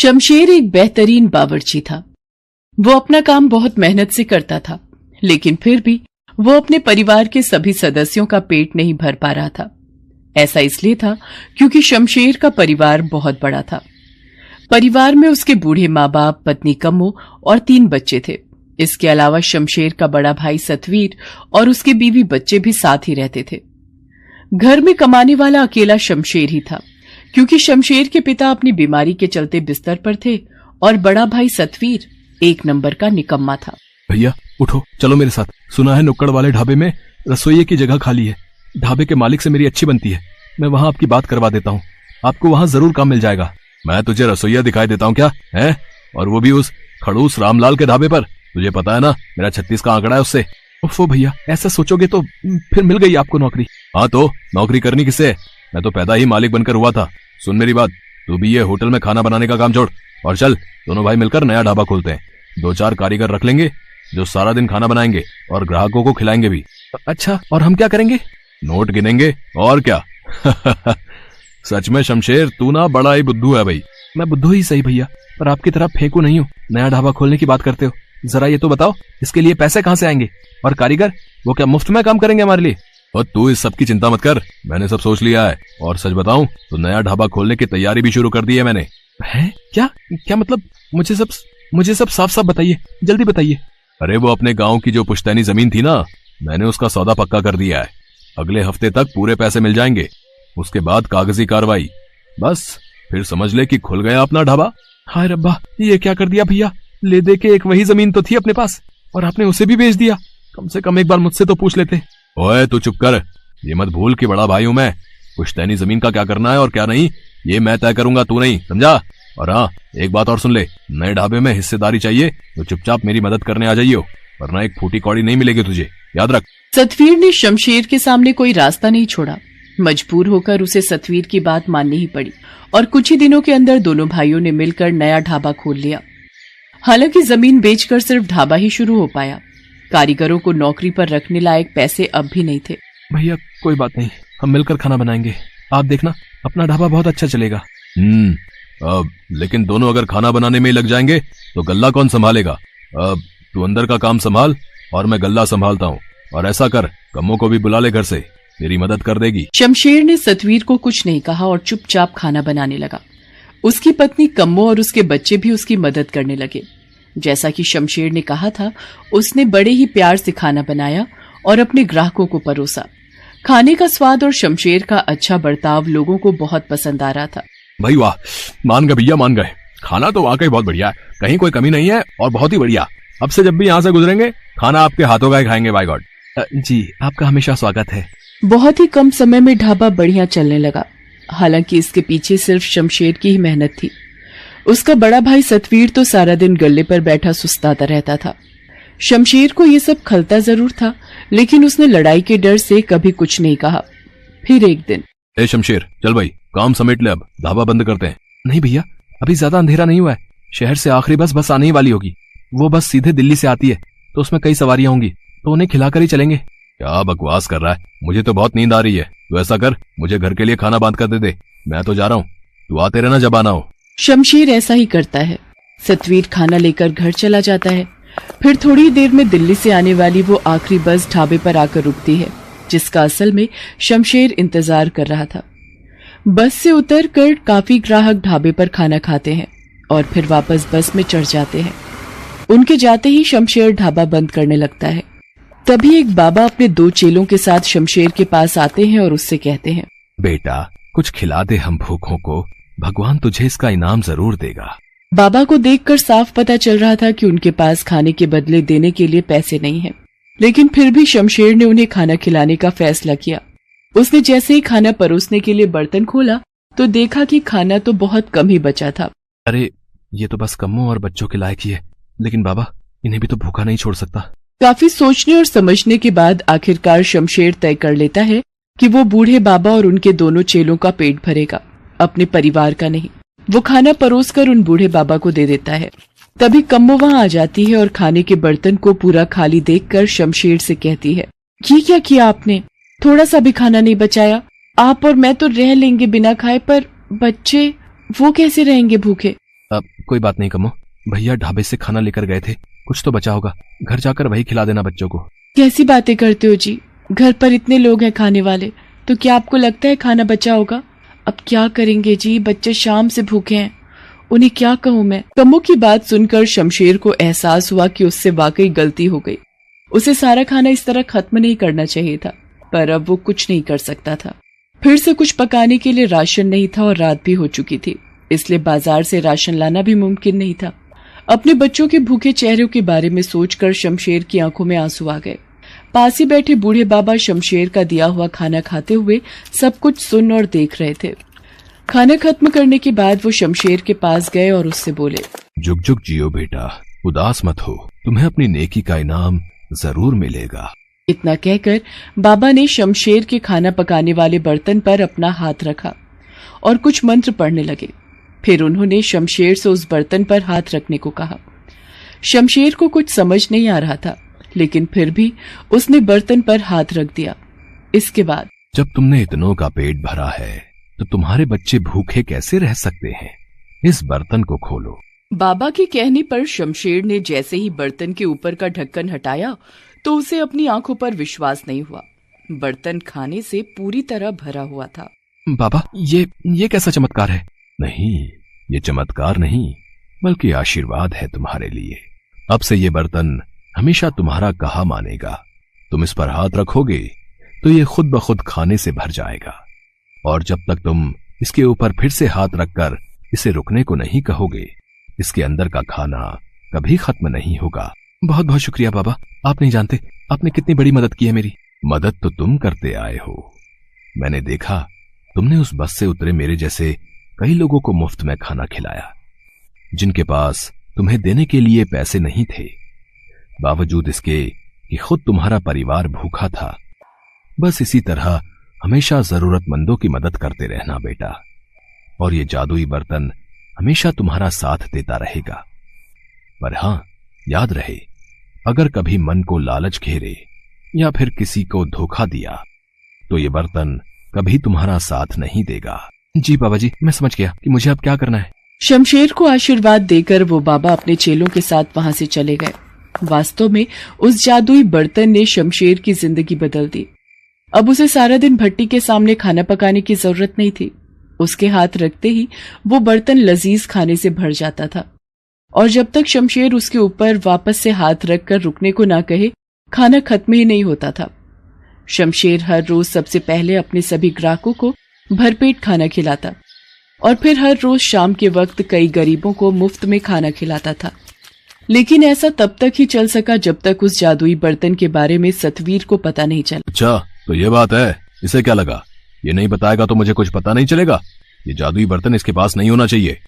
शमशेर एक बेहतरीन बावर्ची था। वो अपना काम बहुत मेहनत से करता था, लेकिन फिर भी वो अपने परिवार के सभी सदस्यों का पेट नहीं भर पा रहा था। ऐसा इसलिए था क्योंकि शमशेर का परिवार बहुत बड़ा था। परिवार में उसके बूढ़े माँ बाप, पत्नी कम्मो और 3 बच्चे थे। इसके अलावा शमशेर का बड़ा भाई सतवीर और उसके बीवी बच्चे भी साथ ही रहते थे। घर में कमाने वाला अकेला शमशेर ही था, क्योंकि शमशेर के पिता अपनी बीमारी के चलते बिस्तर पर थे और बड़ा भाई सतवीर 1 नंबर का निकम्मा था। भैया उठो, चलो मेरे साथ। सुना है नुक्कड़ वाले ढाबे में रसोइये की जगह खाली है। ढाबे के मालिक से मेरी अच्छी बनती है, मैं वहां आपकी बात करवा देता हूँ। आपको वहां जरूर काम मिल जाएगा। मैं तुझे रसोइया दिखाई देता हूँ क्या है? और वो भी उस खड़ूस रामलाल के ढाबे पर। तुझे पता है ना मेरा 36 का आंकड़ा है उससे। उफ़ो भैया, ऐसा सोचोगे तो फिर मिल गई आपको नौकरी। हाँ तो नौकरी करनी किससे है? मैं तो पैदा ही मालिक बनकर हुआ था। सुन मेरी बात, तू भी ये होटल में खाना बनाने का काम छोड़ और चल, दोनों भाई मिलकर नया ढाबा खोलते हैं। 2-4 कारीगर रख लेंगे जो सारा दिन खाना बनाएंगे और ग्राहकों को खिलाएंगे भी। अच्छा, और हम क्या करेंगे? नोट गिनेंगे और क्या। सच में शमशेर, तू ना बड़ा ही बुद्धू है भाई। मैं बुद्धू ही सही भैया, पर आपकी तरफ फेंकू नहीं हूँ। नया ढाबा खोलने की बात करते हो, जरा ये तो बताओ इसके लिए पैसे कहाँ से आएंगे? और कारीगर, वो क्या मुफ्त में काम करेंगे हमारे लिए? और तू इस सब की चिंता मत कर, मैंने सब सोच लिया है। और सच बताऊं तो नया ढाबा खोलने की तैयारी भी शुरू कर दी है मैंने। है क्या मतलब? मुझे सब साफ साफ बताइए, जल्दी बताइए। अरे वो अपने गांव की जो पुश्तैनी जमीन थी ना, मैंने उसका सौदा पक्का कर दिया है। अगले हफ्ते तक पूरे पैसे मिल जाएंगे। उसके बाद कागजी कार्रवाई, बस फिर समझ ले कि खुल गया अपना ढाबा। हाय रब्बा, ये क्या कर दिया भैया? ले दे के एक वही जमीन तो थी अपने पास और आपने उसे भी बेच दिया। कम से कम एक बार मुझसे तो पूछ लेते। ओए तू चुप कर, ये मत भूल कि बड़ा भाई हूं मैं। पुश्तैनी जमीन का क्या करना है और क्या नहीं, ये मैं तय करूंगा, तू नहीं, समझा? और हाँ, एक बात और सुन ले, नए ढाबे में हिस्सेदारी चाहिए तो चुपचाप मेरी मदद करने आ जाइयो, वरना एक फूटी कौड़ी नहीं मिलेगी तुझे, याद रख। सतवीर ने शमशेर के सामने कोई रास्ता नहीं छोड़ा। मजबूर होकर उसे सतवीर की बात माननी ही पड़ी और कुछ ही दिनों के अंदर दोनों भाइयों ने मिलकर नया ढाबा खोल लिया। हालांकि जमीन बेचकर सिर्फ ढाबा ही शुरू हो पाया। कारीगरों को नौकरी पर रखने लायक पैसे अब भी नहीं थे। भैया कोई बात नहीं, हम मिलकर खाना बनाएंगे, आप देखना अपना ढाबा बहुत अच्छा चलेगा। लेकिन दोनों अगर खाना बनाने में ही लग जाएंगे तो गल्ला कौन संभालेगा? तू अंदर का काम संभाल और मैं गल्ला संभालता हूँ। और ऐसा कर, कम्मो को भी बुला ले घर से, मेरी मदद कर देगी। शमशेर ने सतवीर को कुछ नहीं कहा और चुपचाप खाना बनाने लगा। उसकी पत्नी कम्मो और उसके बच्चे भी उसकी मदद करने लगे। जैसा कि शमशेर ने कहा था, उसने बड़े ही प्यार से खाना बनाया और अपने ग्राहकों को परोसा। खाने का स्वाद और शमशेर का अच्छा बर्ताव लोगों को बहुत पसंद आ रहा था। भाई वाह, मान गए भैया, मान गए। खाना तो वाकई बहुत बढ़िया है, कहीं कोई कमी नहीं है और बहुत ही बढ़िया। अब से जब भी यहाँ से गुजरेंगे खाना आपके हाथों का ही खाएंगे। Bye God. जी, आपका हमेशा स्वागत है। बहुत ही कम समय में ढाबा बढ़िया चलने लगा। हालांकि इसके पीछे सिर्फ शमशेर की ही मेहनत थी। उसका बड़ा भाई सतवीर तो सारा दिन गल्ले पर बैठा सुस्ताता रहता था। शमशेर को ये सब खलता जरूर था, लेकिन उसने लड़ाई के डर से कभी कुछ नहीं कहा। फिर एक दिन, ए शमशेर, चल भाई काम समेट ले, अब ढाबा बंद करते हैं। नहीं भैया, अभी ज्यादा अंधेरा नहीं हुआ है। शहर से आखिरी बस आने ही वाली होगी। वो बस सीधे दिल्ली से आती है, तो उसमें कई सवारियां होंगी, तो उन्हें खिलाकर ही चलेंगे। क्या बकवास कर रहा है, मुझे तो बहुत नींद आ रही है। तो ऐसा कर, मुझे घर के लिए खाना बांध कर दे दे, मैं तो जा रहा हूँ, तू आते रहना जब आना हो। शमशेर ऐसा ही करता है। सतवीर खाना लेकर घर चला जाता है। फिर थोड़ी देर में दिल्ली से आने वाली वो आखिरी बस ढाबे पर आकर रुकती है, जिसका असल में शमशेर इंतजार कर रहा था। बस से उतरकर काफी ग्राहक ढाबे पर खाना खाते हैं और फिर वापस बस में चढ़ जाते हैं। उनके जाते ही शमशेर ढाबा बंद करने लगता है। तभी एक बाबा अपने 2 चेलों के साथ शमशेर के पास आते हैं और उससे कहते हैं, बेटा कुछ खिला दे हम भूखों को, भगवान तुझे इसका इनाम जरूर देगा। बाबा को देखकर साफ पता चल रहा था कि उनके पास खाने के बदले देने के लिए पैसे नहीं हैं, लेकिन फिर भी शमशेर ने उन्हें खाना खिलाने का फैसला किया। उसने जैसे ही खाना परोसने के लिए बर्तन खोला तो देखा कि खाना तो बहुत कम ही बचा था। अरे ये तो बस कम्मो और बच्चों के लायक ही है, लेकिन बाबा इन्हें भी तो भूखा नहीं छोड़ सकता। काफी सोचने और समझने के बाद आखिरकार शमशेर तय कर लेता है कि वो बूढ़े बाबा और उनके दोनों चेलों का पेट भरेगा, अपने परिवार का नहीं। वो खाना परोसकर उन बूढ़े बाबा को दे देता है। तभी कम्मो वहां आ जाती है और खाने के बर्तन को पूरा खाली देखकर शमशेर से कहती है, ये क्या किया आपने? थोड़ा सा भी खाना नहीं बचाया। आप और मैं तो रह लेंगे बिना खाए, पर बच्चे वो कैसे रहेंगे भूखे? अब कोई बात नहीं कमो, भैया ढाबे से खाना लेकर गए थे, कुछ तो बचा होगा, घर जाकर वही खिला देना बच्चों को। कैसी बातें करते हो जी, घर पर इतने लोग हैं खाने वाले, तो क्या आपको लगता है खाना बचा होगा? अब क्या करेंगे जी, बच्चे शाम से भूखे हैं, उन्हें क्या कहूँ मैं। कमो की बात सुनकर शमशेर को एहसास हुआ कि उससे वाकई गलती हो गई। उसे सारा खाना इस तरह खत्म नहीं करना चाहिए था, पर अब वो कुछ नहीं कर सकता था। फिर से कुछ पकाने के लिए राशन नहीं था और रात भी हो चुकी थी, इसलिए बाजार से राशन लाना भी मुमकिन नहीं था। अपने बच्चों के भूखे चेहरों के बारे में सोचकर शमशेर की आंखों में आंसू आ गए। पास ही बैठे बूढ़े बाबा शमशेर का दिया हुआ खाना खाते हुए सब कुछ सुन और देख रहे थे। खाना खत्म करने के बाद वो शमशेर के पास गए और उससे बोले, जुग जुग जियो बेटा, उदास मत हो, तुम्हें अपनी नेकी का इनाम जरूर मिलेगा। इतना कहकर बाबा ने शमशेर के खाना पकाने वाले बर्तन पर अपना हाथ रखा और कुछ मंत्र पढ़ने लगे। फिर उन्होंने शमशेर से उस बर्तन पर हाथ रखने को कहा। शमशेर को कुछ समझ नहीं आ रहा था, लेकिन फिर भी उसने बर्तन पर हाथ रख दिया। इसके बाद, जब तुमने इतनों का पेट भरा है तो तुम्हारे बच्चे भूखे कैसे रह सकते हैं, इस बर्तन को खोलो। बाबा के कहने पर शमशेर ने जैसे ही बर्तन के ऊपर का ढक्कन हटाया तो उसे अपनी आंखों पर विश्वास नहीं हुआ। बर्तन खाने से पूरी तरह भरा हुआ था। बाबा, ये कैसा चमत्कार है? नहीं, ये चमत्कार नहीं बल्कि आशीर्वाद है तुम्हारे लिए। अब से ये बर्तन हमेशा तुम्हारा कहा मानेगा। तुम इस पर हाथ रखोगे तो ये खुद ब खुद खाने से भर जाएगा, और जब तक तुम इसके ऊपर फिर से हाथ रखकर इसे रुकने को नहीं कहोगे, इसके अंदर का खाना कभी खत्म नहीं होगा। बहुत बहुत शुक्रिया बाबा, आप नहीं जानते आपने कितनी बड़ी मदद की है मेरी। मदद तो तुम करते आए हो, मैंने देखा तुमने उस बस से उतरे मेरे जैसे कई लोगों को मुफ्त में खाना खिलाया, जिनके पास तुम्हें देने के लिए पैसे नहीं थे, बावजूद इसके कि खुद तुम्हारा परिवार भूखा था। बस इसी तरह हमेशा जरूरतमंदों की मदद करते रहना बेटा, और ये जादुई बर्तन हमेशा तुम्हारा साथ देता रहेगा। पर हां, याद रहे, अगर कभी मन को लालच घेरे या फिर किसी को धोखा दिया तो ये बर्तन कभी तुम्हारा साथ नहीं देगा। जी बाबा जी, मैं समझ गया कि मुझे अब क्या करना है। शमशेर को आशीर्वाद देकर वो बाबा अपने चेलों के साथ वहां से चले गए। वास्तव में उस जादुई बर्तन ने शमशेर की जिंदगी बदल दी। अब उसे सारा दिन भट्टी के सामने खाना पकाने की जरूरत नहीं थी। उसके हाथ रखते ही वो बर्तन लजीज खाने से भर जाता था, और जब तक शमशेर उसके ऊपर वापस से हाथ रखकर रुकने को ना कहे, खाना खत्म ही नहीं होता था। शमशेर हर रोज सबसे पहले अपने सभी ग्राहकों को भरपेट खाना खिलाता और फिर हर रोज शाम के वक्त कई गरीबों को मुफ्त में खाना खिलाता था। लेकिन ऐसा तब तक ही चल सका जब तक उस जादुई बर्तन के बारे में सतवीर को पता नहीं चला। अच्छा, तो ये बात है, इसे क्या लगा? ये नहीं बताएगा तो मुझे कुछ पता नहीं चलेगा। ये जादुई बर्तन इसके पास नहीं होना चाहिए।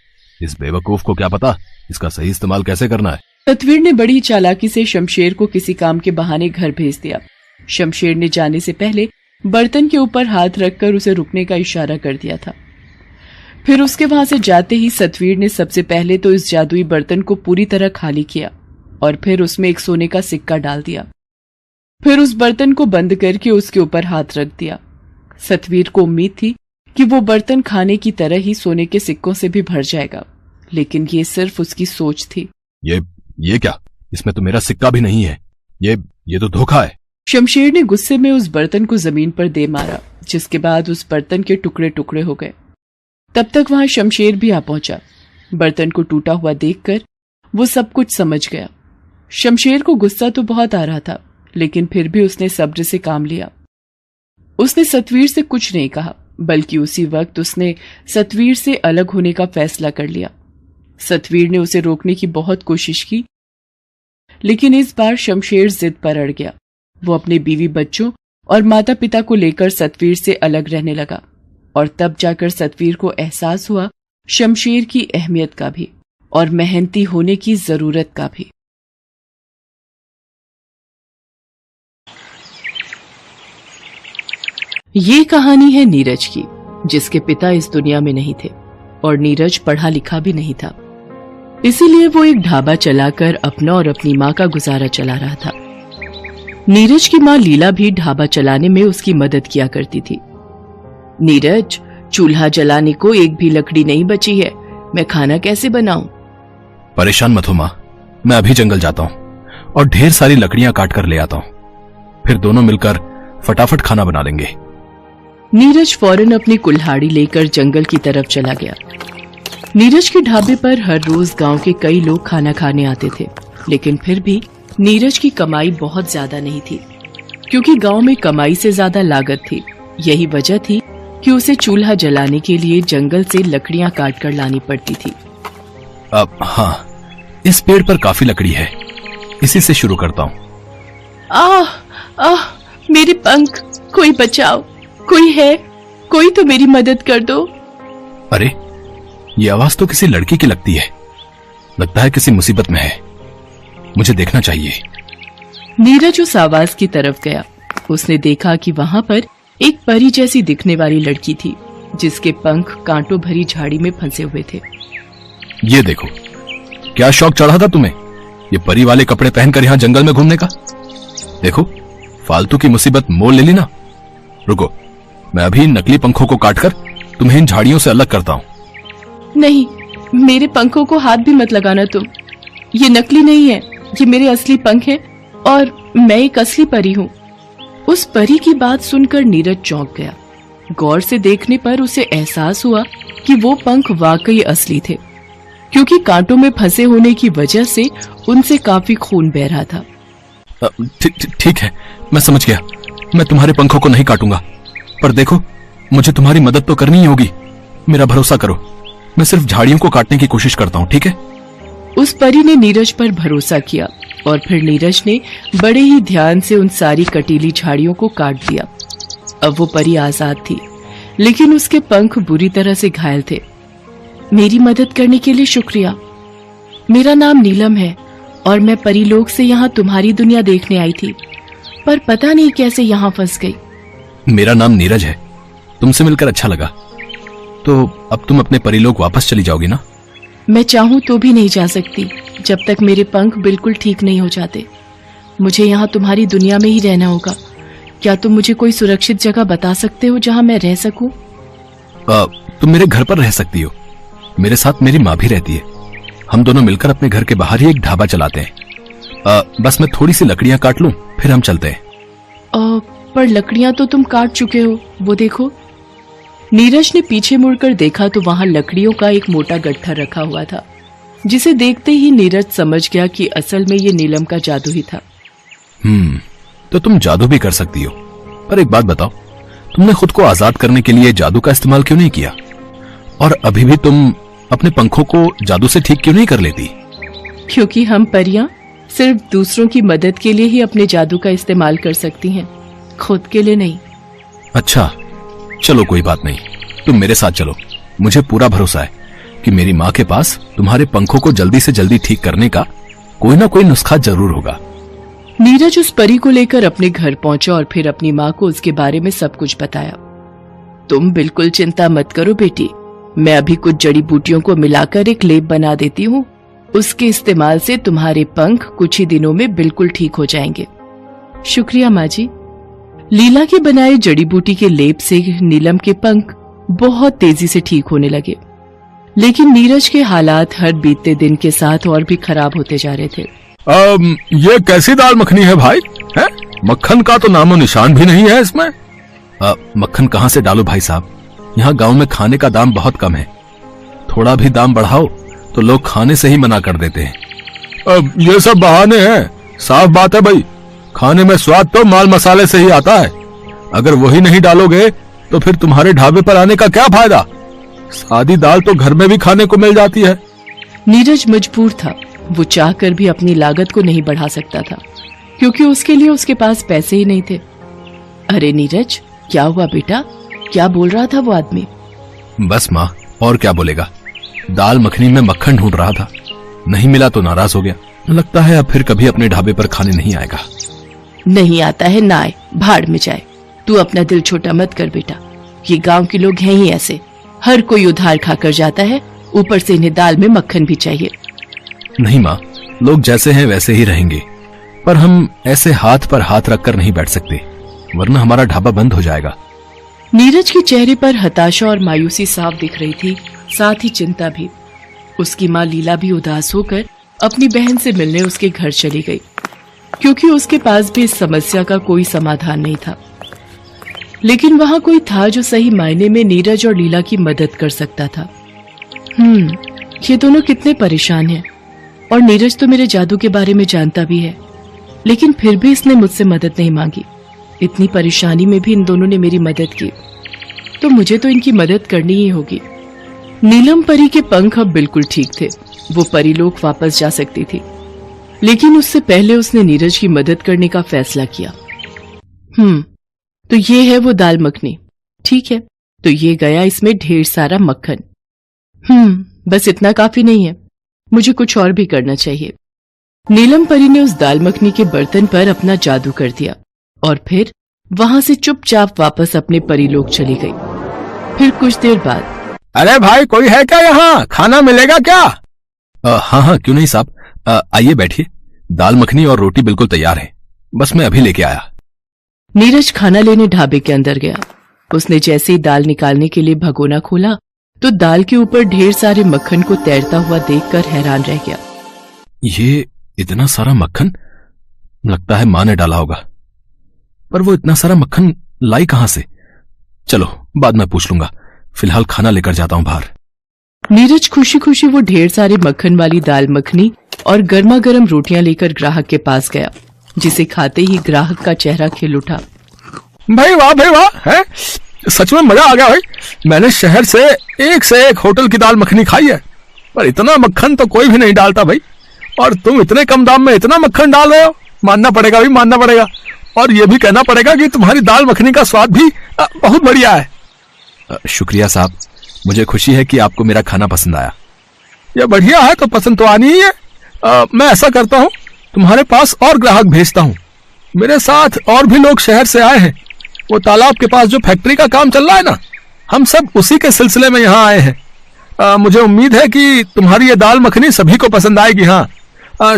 इस बेवकूफ को क्या पता इसका सही इस्तेमाल कैसे करना है। सतवीर ने बड़ी चालाकी से शमशेर को किसी काम के बहाने घर भेज दिया। शमशेर ने जाने से पहले बर्तन के ऊपर हाथ रखकर उसे रुकने का इशारा कर दिया था। फिर उसके वहां से जाते ही सतवीर ने सबसे पहले तो इस जादुई बर्तन को पूरी तरह खाली किया और फिर उसमें एक सोने का सिक्का डाल दिया। फिर उस बर्तन को बंद करके उसके ऊपर हाथ रख दिया। सतवीर को उम्मीद थी कि वो बर्तन खाने की तरह ही सोने के सिक्कों से भी भर जाएगा, लेकिन ये सिर्फ उसकी सोच थी। ये क्या? इसमें तो मेरा सिक्का भी नहीं है। ये तो धोखा है। शमशेर ने गुस्से में उस बर्तन को जमीन पर दे मारा, जिसके बाद उस बर्तन के टुकड़े टुकड़े हो गए। तब तक वहां शमशेर भी आ पहुंचा। बर्तन को टूटा हुआ देखकर वो सब कुछ समझ गया। शमशेर को गुस्सा तो बहुत आ रहा था, लेकिन फिर भी उसने सब्र से काम लिया। उसने सतवीर से कुछ नहीं कहा, बल्कि उसी वक्त उसने सतवीर से अलग होने का फैसला कर लिया। सतवीर ने उसे रोकने की बहुत कोशिश की, लेकिन इस बार शमशेर जिद पर अड़ गया। वो अपने बीवी बच्चों और माता पिता को लेकर सतवीर से अलग रहने लगा, और तब जाकर सतवीर को एहसास हुआ शमशेर की अहमियत का भी और मेहनती होने की जरूरत का भी। ये कहानी है नीरज की, जिसके पिता इस दुनिया में नहीं थे और नीरज पढ़ा लिखा भी नहीं था। इसीलिए वो एक ढाबा चलाकर अपना और अपनी माँ का गुजारा चला रहा था। नीरज की माँ लीला भी ढाबा चलाने में उसकी मदद किया करती थी। नीरज, चूल्हा जलाने को एक भी लकड़ी नहीं बची है, मैं खाना कैसे बनाऊं? परेशान मत हो माँ, मैं अभी जंगल जाता हूँ और ढेर सारी लकड़ियां काट कर ले आता हूँ। फिर दोनों मिलकर फटाफट खाना बना लेंगे। नीरज फौरन अपनी कुल्हाड़ी लेकर जंगल की तरफ चला गया। नीरज के ढाबे पर हर रोज गांव के कई लोग खाना खाने आते थे, लेकिन फिर भी नीरज की कमाई बहुत ज्यादा नहीं थी, क्योंकि गांव में कमाई से ज्यादा लागत थी। यही वजह थी कि उसे चूल्हा जलाने के लिए जंगल से लकड़ियां काट कर लानी पड़ती थी। अब हाँ, इस पेड़ पर काफी लकड़ी है, इसी से शुरू करता हूँ। आह, मेरे पंख, कोई बचाओ, कोई है, कोई तो मेरी मदद कर दो। अरे, ये आवाज तो किसी लड़की की लगती है। लगता है किसी मुसीबत में है, मुझे देखना चाहिए। नीरज उस आवाज की तरफ गया। उसने देखा कि वहां पर एक परी जैसी दिखने वाली लड़की थी, जिसके पंख कांटों भरी झाड़ी में फंसे हुए थे। ये देखो, क्या शौक चढ़ा था तुम्हें ये परी वाले कपड़े पहनकर यहाँ जंगल में घूमने का? देखो, फालतू की मुसीबत मोल ले ली ना। रुको, मैं अभी इन नकली पंखों को काटकर तुम्हें इन झाड़ियों से अलग करता हूँ। नहीं, मेरे पंखों को हाथ भी मत लगाना तुम। ये नकली नहीं है, ये मेरे असली पंख हैं और मैं एक असली परी हूँ। उस परी की बात सुनकर नीरज चौंक गया। गौर से देखने पर उसे एहसास हुआ कि वो पंख वाकई असली थे, क्योंकि कांटों में फंसे होने की वजह से उनसे काफी खून बह रहा था। ठीक है, मैं समझ गया। मैं तुम्हारे पंखों को नहीं काटूंगा, पर देखो, मुझे तुम्हारी मदद तो करनी ही होगी। मेरा भरोसा करो, मैं सिर्फ झाड़ियों को काटने की कोशिश करता हूँ, ठीक है? उस परी ने नीरज पर भरोसा किया और फिर नीरज ने बड़े ही ध्यान से उन सारी कटीली झाड़ियों को काट दिया। अब वो परी आजाद थी, लेकिन उसके पंख बुरी तरह से घायल थे। मेरी मदद करने के लिए शुक्रिया। मेरा नाम नीलम है और मैं परीलोक से यहाँ तुम्हारी दुनिया देखने आई थी, पर पता नहीं कैसे यहाँ फंस गई। मेरा नाम नीरज है, तुमसे मिलकर अच्छा लगा। तो अब तुम अपने परीलोक वापस चली जाओगी ना? मैं चाहूँ तो भी नहीं जा सकती, जब तक मेरे पंख बिल्कुल ठीक नहीं हो जाते। मुझे यहाँ तुम्हारी दुनिया में ही रहना होगा। क्या तुम मुझे कोई सुरक्षित जगह बता सकते हो जहाँ मैं रह सकूं? तुम मेरे घर पर रह सकती हो। मेरे साथ मेरी माँ भी रहती है। हम दोनों मिलकर अपने घर के बाहर ही एक ढाबा चलाते हैं। बस मैं थोड़ी सी लकड़ियां काट लूं, फिर हम चलते हैं। पर लकड़ियां तो तुम काट चुके हो, वो देखो। नीरज ने पीछे मुड़कर देखा तो वहां लकड़ियों का एक मोटा गट्ठर रखा हुआ था, जिसे देखते ही नीरज समझ गया कि असल में ये नीलम का जादू ही था। तो तुम जादू भी कर सकती हो, पर एक बात बताओ, तुमने खुद को आजाद करने के लिए जादू का इस्तेमाल क्यों नहीं किया? और अभी भी तुम अपने पंखों को जादू से ठीक क्यों नहीं कर लेती? क्योंकि हम परियां सिर्फ दूसरों की मदद के लिए ही अपने जादू का इस्तेमाल कर सकती हैं, खुद के लिए नहीं। अच्छा, चलो कोई बात नहीं, तुम मेरे साथ चलो। मुझे पूरा भरोसा है कि मेरी माँ के पास तुम्हारे पंखों को जल्दी से जल्दी ठीक करने का कोई ना कोई नुस्खा जरूर होगा। नीरज उस परी को लेकर अपने घर पहुंचा और फिर अपनी माँ को उसके बारे में सब कुछ बताया। तुम बिल्कुल चिंता मत करो बेटी, मैं अभी कुछ जड़ी बूटियों को मिलाकर एक लेप बना देती हूँ। उसके इस्तेमाल से तुम्हारे पंख कुछ ही दिनों में बिल्कुल ठीक हो जाएंगे। शुक्रिया माँ जी। लीला के बनाए जड़ी बूटी के लेप से नीलम के पंख बहुत तेजी से ठीक होने लगे, लेकिन नीरज के हालात हर बीतते दिन के साथ और भी खराब होते जा रहे थे। ये कैसी दाल मखनी है भाई? है? मक्खन का तो नामो निशान भी नहीं है इसमें। मक्खन कहाँ से डालो भाई साहब, यहाँ गांव में खाने का दाम बहुत कम है। थोड़ा भी दाम बढ़ाओ तो लोग खाने से ही मना कर देते हैं। ये सब बहाने हैं, साफ बात है भाई, खाने में स्वाद तो माल मसाले से ही आता है। अगर वही नहीं डालोगे तो फिर तुम्हारे ढाबे पर आने का क्या फायदा? सादी दाल तो घर में भी खाने को मिल जाती है। नीरज मजबूर था, वो चाहकर भी अपनी लागत को नहीं बढ़ा सकता था, क्योंकि उसके लिए उसके पास पैसे ही नहीं थे। अरे नीरज, क्या हुआ बेटा? क्या बोल रहा था वो आदमी? बस माँ, और क्या बोलेगा, दाल मखनी में मक्खन ढूंढ रहा था, नहीं मिला तो नाराज हो गया। लगता है अब फिर कभी अपने ढाबे पर खाने नहीं आएगा। नहीं आता है ना आए, भाड़ में जाए। तू अपना दिल छोटा मत कर बेटा, ये गांव के लोग हैं ही ऐसे, हर कोई उधार खाकर जाता है, ऊपर से इन्हें दाल में मक्खन भी चाहिए। नहीं माँ, लोग जैसे हैं वैसे ही रहेंगे, पर हम ऐसे हाथ पर हाथ रखकर नहीं बैठ सकते, वरना हमारा ढाबा बंद हो जाएगा। नीरज के चेहरे पर हताशा और मायूसी साफ दिख रही थी, साथ ही चिंता भी। उसकी माँ लीला भी उदास होकर अपनी बहन से मिलने उसके घर चली गई, क्योंकि उसके पास भी इस समस्या का कोई समाधान नहीं था। लेकिन वहां कोई था जो सही मायने में नीरज और लीला की मदद कर सकता था। ये दोनों कितने परेशान हैं, और नीरज तो मेरे जादू के बारे में जानता भी है, लेकिन फिर भी इसने मुझसे मदद नहीं मांगी। इतनी परेशानी में भी इन दोनों ने मेरी मदद की, तो मुझे तो इनकी मदद करनी ही होगी। नीलम परी के पंख अब बिल्कुल ठीक थे, वो परीलोक वापस जा सकती थी, लेकिन उससे पहले उसने नीरज की मदद करने का फैसला किया। तो ये है वो दाल मखनी। ठीक है, तो ये गया इसमें ढेर सारा मक्खन। बस इतना काफी नहीं है, मुझे कुछ और भी करना चाहिए। नीलम परी ने उस दाल मखनी के बर्तन पर अपना जादू कर दिया और फिर वहां से चुपचाप वापस अपने परीलोक चली गई। फिर कुछ देर बाद, अरे भाई, कोई है क्या यहाँ? खाना मिलेगा क्या? हाँ हाँ, क्यों नहीं साहब, आइए बैठिए। दाल मखनी और रोटी बिल्कुल तैयार है, बस मैं अभी लेके आया। नीरज खाना लेने ढाबे के अंदर गया। उसने जैसे ही दाल निकालने के लिए भगोना खोला तो दाल के ऊपर ढेर सारे मक्खन को तैरता हुआ देखकर हैरान रह गया। ये इतना सारा मक्खन, लगता है माँ ने डाला होगा, पर वो इतना सारा मक्खन लाई कहां से? चलो बाद में पूछ लूंगा, फिलहाल खाना लेकर जाता हूं बाहर। नीरज खुशी खुशी वो ढेर सारे मक्खन वाली दाल मखनी और गर्मा गर्म रोटियां लेकर ग्राहक के पास गया, जिसे खाते ही ग्राहक का चेहरा खिल उठा। भाई वाह है, सच में मजा आ गया भाई। मैंने शहर से एक होटल की दाल मखनी खाई है, पर इतना मक्खन तो कोई भी नहीं डालता भाई। और तुम इतने कम दाम में इतना मक्खन डाल रहे हो, मानना पड़ेगा भाई, मानना पड़ेगा। और ये भी कहना पड़ेगा कि तुम्हारी दाल मखनी का स्वाद भी बहुत बढ़िया है। शुक्रिया साहब, मुझे खुशी है कि आपको मेरा खाना पसंद आया। ये बढ़िया है तो पसंद तो आनी ही है। मैं ऐसा करता हूँ, तुम्हारे पास और ग्राहक भेजता हूँ। मेरे साथ और भी लोग शहर से आए हैं। वो तालाब के पास जो फैक्ट्री का काम चल रहा है ना, हम सब उसी के सिलसिले में यहाँ आए हैं। मुझे उम्मीद है कि तुम्हारी ये दाल मखनी सभी को पसंद आएगी। हाँ,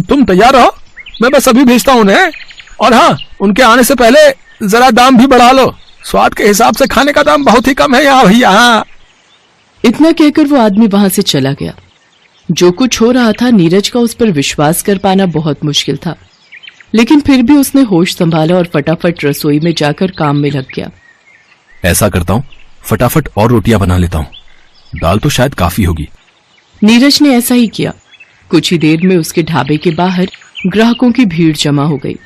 तुम तैयार रहो, मैं बस अभी भेजता हूँ उन्हें। और हाँ, उनके आने से पहले जरा दाम भी बढ़ा लो, स्वाद के हिसाब से खाने का दाम बहुत ही कम है यहाँ भैया। हाँ। इतना कहकर वो आदमी वहां से चला गया। जो कुछ हो रहा था, नीरज का उस पर विश्वास कर पाना बहुत मुश्किल था, लेकिन फिर भी उसने होश संभाला और फटाफट रसोई में जाकर काम में लग गया। ऐसा करता हूँ, फटाफट और रोटियां बना लेता हूँ, दाल तो शायद काफी होगी। नीरज ने ऐसा ही किया। कुछ ही देर में उसके ढाबे के बाहर ग्राहकों की भीड़ जमा हो गई।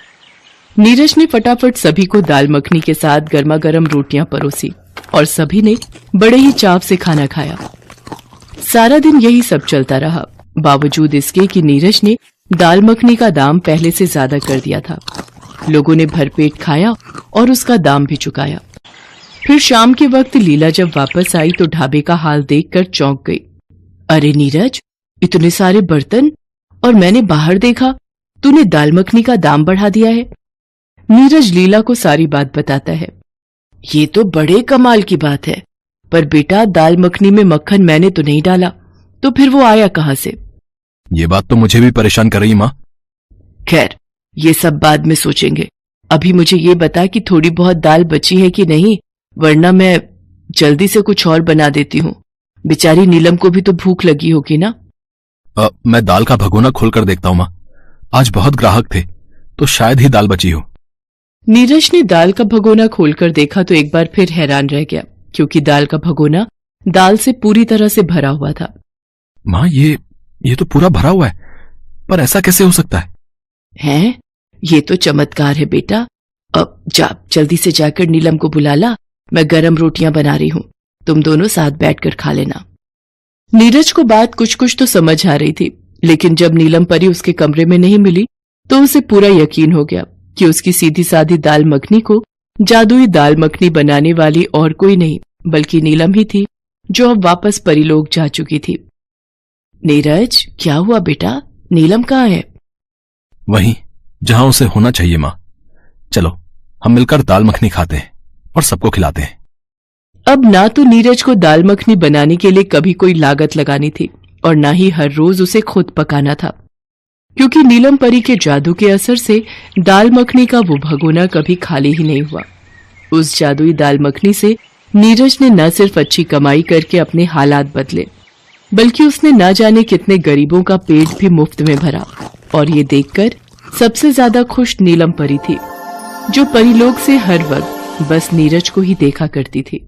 नीरज ने फटाफट सभी को दाल मखनी के साथ गर्मा गर्म रोटियां परोसी और सभी ने बड़े ही चाव से खाना खाया। सारा दिन यही सब चलता रहा, बावजूद इसके कि नीरज ने दाल मखनी का दाम पहले से ज्यादा कर दिया था। लोगों ने भरपेट खाया और उसका दाम भी चुकाया। फिर शाम के वक्त लीला जब वापस आई तो ढाबे का हाल देखकर चौंक गई। अरे नीरज, इतने सारे बर्तन, और मैंने बाहर देखा तूने दाल मखनी का दाम बढ़ा दिया है। नीरज लीला को सारी बात बताता है। ये तो बड़े कमाल की बात है, पर बेटा दाल मखनी में मक्खन मैंने तो नहीं डाला, तो फिर वो आया कहां से? ये बात तो मुझे भी परेशान कर रही माँ। खैर, ये सब बाद में सोचेंगे। अभी मुझे ये बता कि थोड़ी बहुत दाल बची है कि नहीं, वरना मैं जल्दी से कुछ और बना देती हूँ। बेचारी नीलम को भी तो भूख लगी होगी ना। मैं दाल का भगोना खोलकर देखता हूँ माँ, आज बहुत ग्राहक थे तो शायद ही दाल बची हो। नीरज ने दाल का भगोना खोलकर देखा तो एक बार फिर हैरान रह गया, क्योंकि दाल का भगोना दाल से पूरी तरह से भरा हुआ था। माँ, ये तो पूरा भरा हुआ है, पर ऐसा कैसे हो सकता है? हैं? ये तो चमत्कार है बेटा। अब जा, जल्दी से जाकर नीलम को बुला ला, मैं गरम रोटियां बना रही हूँ, तुम दोनों साथ बैठकर खा लेना। नीरज को बात कुछ कुछ तो समझ आ रही थी, लेकिन जब नीलम परी उसके कमरे में नहीं मिली तो उसे पूरा यकीन हो गया कि उसकी सीधी सादी दाल मखनी को जादुई दाल मखनी बनाने वाली और कोई नहीं बल्कि नीलम ही थी, जो अब वापस परीलोक जा चुकी थी। नीरज, क्या हुआ बेटा? नीलम कहाँ है? वहीं जहां उसे होना चाहिए माँ। चलो हम मिलकर दाल मखनी खाते हैं और सबको खिलाते हैं। अब ना तो नीरज को दाल मखनी बनाने के लिए कभी कोई लागत लगानी थी और ना ही हर रोज उसे खुद पकाना था, क्योंकि नीलम परी के जादू के असर से दाल मखनी का वो भगोना कभी खाली ही नहीं हुआ। उस जादुई दाल मखनी से नीरज ने न सिर्फ अच्छी कमाई करके अपने हालात बदले, बल्कि उसने ना जाने कितने गरीबों का पेट भी मुफ्त में भरा। और ये देखकर सबसे ज्यादा खुश नीलम परी थी, जो परीलोक से हर वक्त बस नीरज को ही देखा करती थी।